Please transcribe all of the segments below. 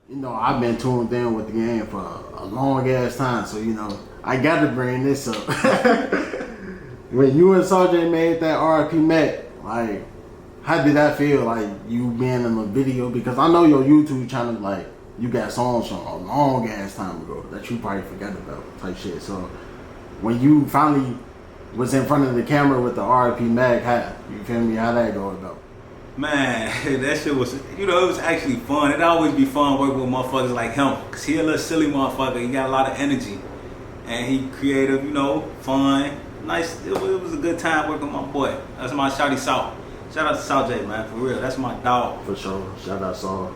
I've been tuned in with the game for a long ass time, so I gotta bring this up. When you and Sergeant made that RIP Mac, like, how did that feel? Like you being in the video, because I know your YouTube channel, like, you got songs from a long ass time ago that you probably forgot about, type shit. So when you finally was in front of the camera with the RIP Mac, you feel me? How that go about? Man, that shit was, it was actually fun. It always be fun working with motherfuckers like him. Cause he a little silly motherfucker. He got a lot of energy. And he creative, fun. Nice. It was a good time working with my boy. That's my shawty Salt. Shout out to Salt J, man. For real. That's my dog. For sure. Shout out Salt.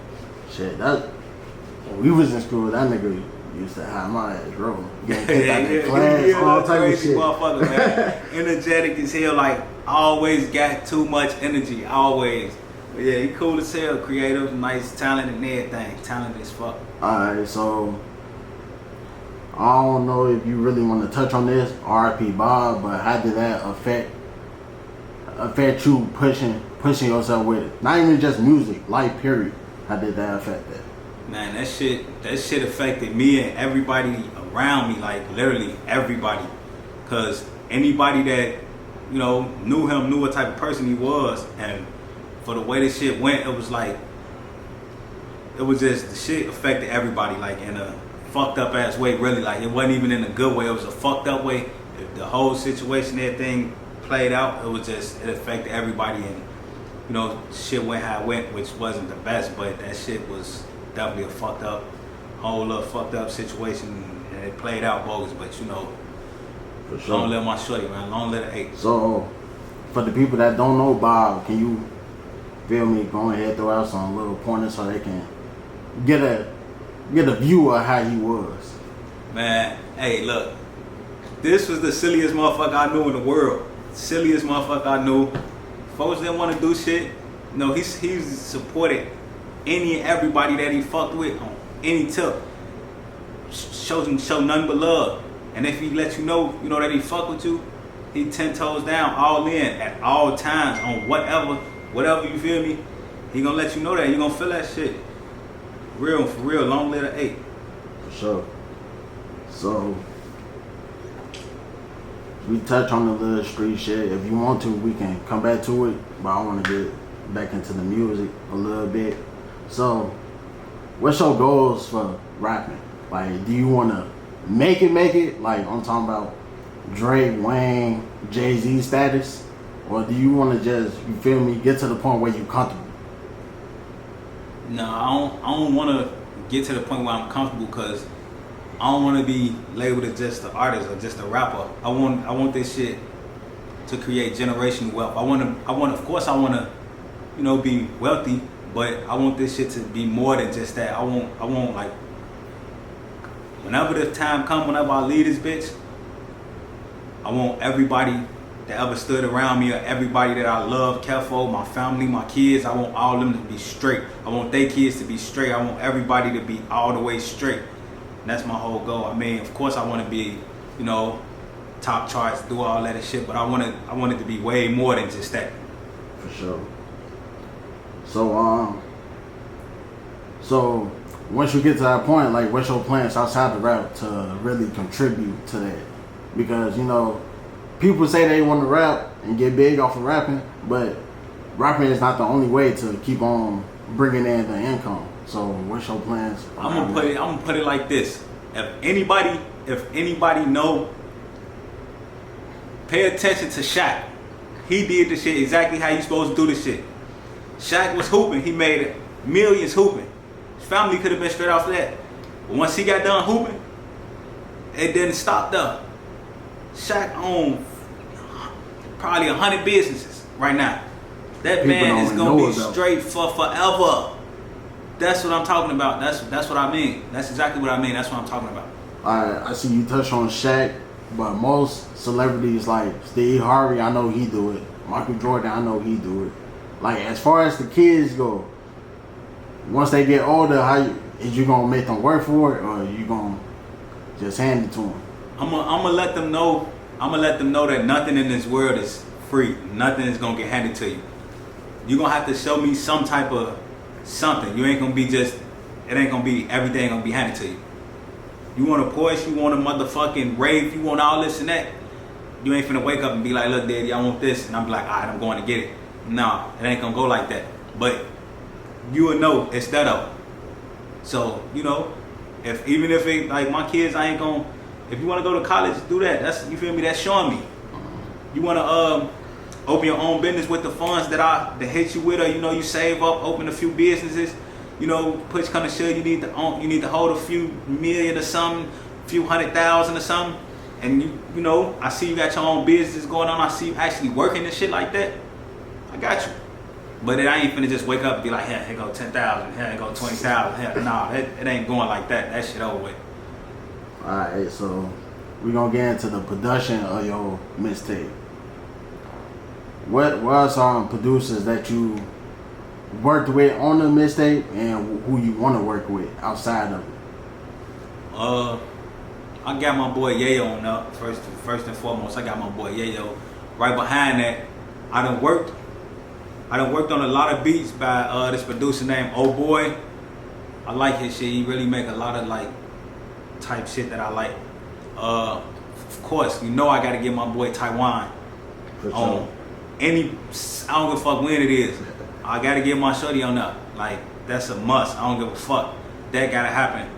Shit, when we was in school, that nigga used to have my ass rolling. Getting class, all type of shit. Motherfucker, man. Energetic as hell, like, always got too much energy, always. But yeah, he cool as hell, creative, nice, talented and everything. Talented as fuck. Alright, so I don't know if you really want to touch on this, RIP Bob, but how did that affect you pushing yourself with not even just music, life period? How did that affect that? Man, that shit affected me and everybody around me, like literally everybody. Cause anybody that, knew him, knew what type of person he was, and for the way this shit went, it was just, the shit affected everybody, like in a fucked up ass way, really. Like, it wasn't even in a good way, it was a fucked up way. The whole situation, everything played out, it affected everybody, and shit went how it went, which wasn't the best, but that shit was definitely a whole fucked up situation, and it played out bogus, but For sure. Long live my shorty, man. Long live the 8. So, for the people that don't know Bob, can you feel me? Go ahead, throw out some little pointers so they can get a view of how he was. Man, hey, look, this was the silliest motherfucker I knew in the world. Silliest motherfucker I knew. Folks didn't want to do shit. He supported any and everybody that he fucked with on any tip. Show nothing but love. And if he let you know that he fuck with you, he 10 toes down, all in, at all times, on whatever, you feel me? He gonna let you know that. You gonna feel that shit. For real, long live the 8. For sure. So, we touch on the little street shit. If you want to, we can come back to it, but I want to get back into the music a little bit. So, what's your goals for rapping? Like, do you want to make it? Like, I'm talking about Drake, Wayne, Jay-Z status? Or do you want to just, you feel me, get to the point where you're comfortable? No, I don't want to get to the point where I'm comfortable, because I don't want to be labeled as just an artist or just a rapper. I want this shit to create generational wealth. Of course I want to, be wealthy, but I want this shit to be more than just that. I want like, whenever the time comes, whenever I leave this bitch, I want everybody that ever stood around me, or everybody that I love, care for, my family, my kids, I want all of them to be straight. I want their kids to be straight. I want everybody to be all the way straight. And that's my whole goal. I mean, of course I want to be, top charts, do all that shit, but I want it to be way more than just that. For sure. So once you get to that point, like, what's your plans outside the rap to really contribute to that? Because, people say they want to rap and get big off of rapping, but rapping is not the only way to keep on bringing in the income. So what's your plans? I'm gonna put it like this. If anybody know, pay attention to Shaq. He did the shit exactly how you supposed to do the shit. Shaq was hooping. He made millions hooping. His family could have been straight off of that. But once he got done hooping, it didn't stop there. Shaq owned probably 100 businesses right now. That man is gonna be straight for forever. That's what I'm talking about. That's what I mean. That's exactly what I mean. That's what I'm talking about. I see you touch on Shaq, but most celebrities like Steve Harvey, I know he do it. Michael Jordan, I know he do it. Like, as far as the kids go, once they get older, is you gonna make them work for it, or you gonna just hand it to them? I'm gonna let them know. I'm gonna let them know that nothing in this world is free. Nothing is gonna get handed to you. You're gonna have to show me some type of something. You ain't gonna be just it ain't gonna be everything gonna be handed to you. You want a Porsche, you want a motherfucking Wraith, you want all this and that. You ain't finna wake up and be like, look, daddy, I want this, and I'm like, alright, I'm going to get it. No, it ain't gonna go like that. But you will know it's that up. So, you know, even if it, like my kids, I ain't gonna, if you wanna go to college, do that. That's, you feel me, that's showing me. You wanna open your own business with the funds that hit you with, or you know, you save up, open a few businesses, you know, push come to shove, you need to hold a few million or something, a few 100,000 or something. And you know, I see you got your own business going on. I see you actually working and shit like that. I got you. But I ain't finna just wake up and be like, here go 10,000, here go 20,000. Nah, it ain't going like that. That shit over with. Alright, so we gonna get into the production of your mixtape. What are some producers that you worked with on the mixtape and who you want to work with outside of it? I got my boy Yayo on up first and foremost. I got my boy Yayo. Right behind that, I done worked on a lot of beats by this producer named Oh Boy. I like his shit. He really make a lot of like type shit that I like. Of course, you know I gotta get my boy Taiwan on any. I don't give a fuck when it is. I gotta get my shorty on up. Like that's a must. I don't give a fuck. That gotta happen.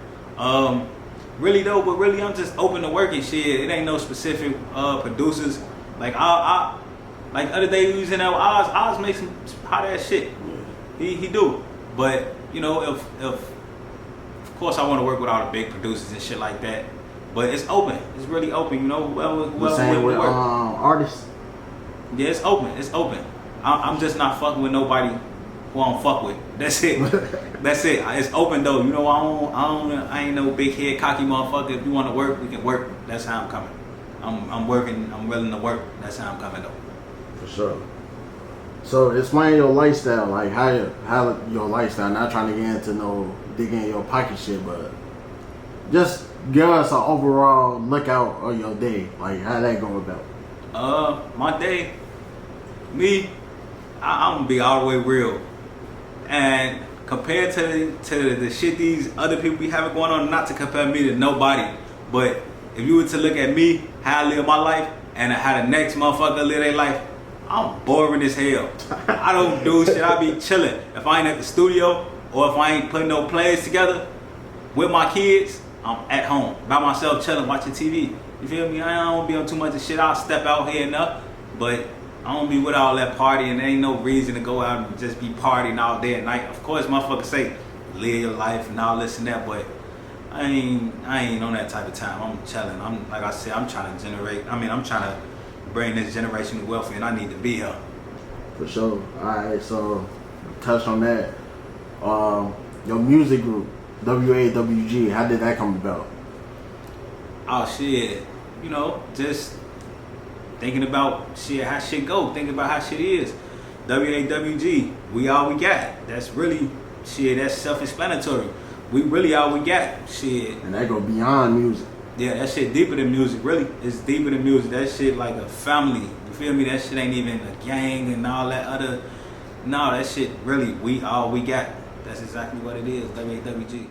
Really though, but really I'm just open to working shit. It ain't no specific producers. Like I like other day we was in there with Oz makes some hot ass shit. He do. But you know, if of course I want to work with all the big producers and shit like that. But it's open. It's really open. You know, whoever same with work. Artists. Yeah, it's open. It's open. I'm just not fucking with nobody who I don't fuck with. That's it. That's it. It's open though. You know, I ain't no big head cocky motherfucker. If you want to work, we can work. That's how I'm coming. I'm working. I'm willing to work. That's how I'm coming though. For sure. So explain your lifestyle, like how your lifestyle. Not trying to get into no digging in your pocket shit, but just give us an overall lookout of your day. Like how that go about. My day. I'm gonna be all the way real. And compared to the shit these other people be having going on, not to compare me to nobody, but if you were to look at me, how I live my life, and how the next motherfucker live their life, I'm boring as hell. I don't do shit. I be chilling. If I ain't at the studio or if I ain't putting no plays together with my kids, I'm at home by myself chilling, watching TV. You feel me? I don't be on too much of shit. I'll step out here enough, but I don't be with all that partying. There ain't no reason to go out and just be partying all day and night. Of course, motherfuckers say live your life and all this and that, but I ain't on that type of time. I'm chilling. Like I said, I'm trying to bring this generation wealthy, and I need to be here. For sure. Alright, so touch on that. Your music group, WAWG, how did that come about? Oh shit. You know, just thinking about shit, how shit go, thinking about how shit is. WAWG, we all we got. That's really shit, that's self-explanatory. We really all we got. Shit. And that go beyond music. Yeah, that shit deeper than music, really. It's deeper than music. That shit like a family. You feel me? That shit ain't even a gang and all that other. No, that shit really, we all we got. That's exactly what it is, WAWG.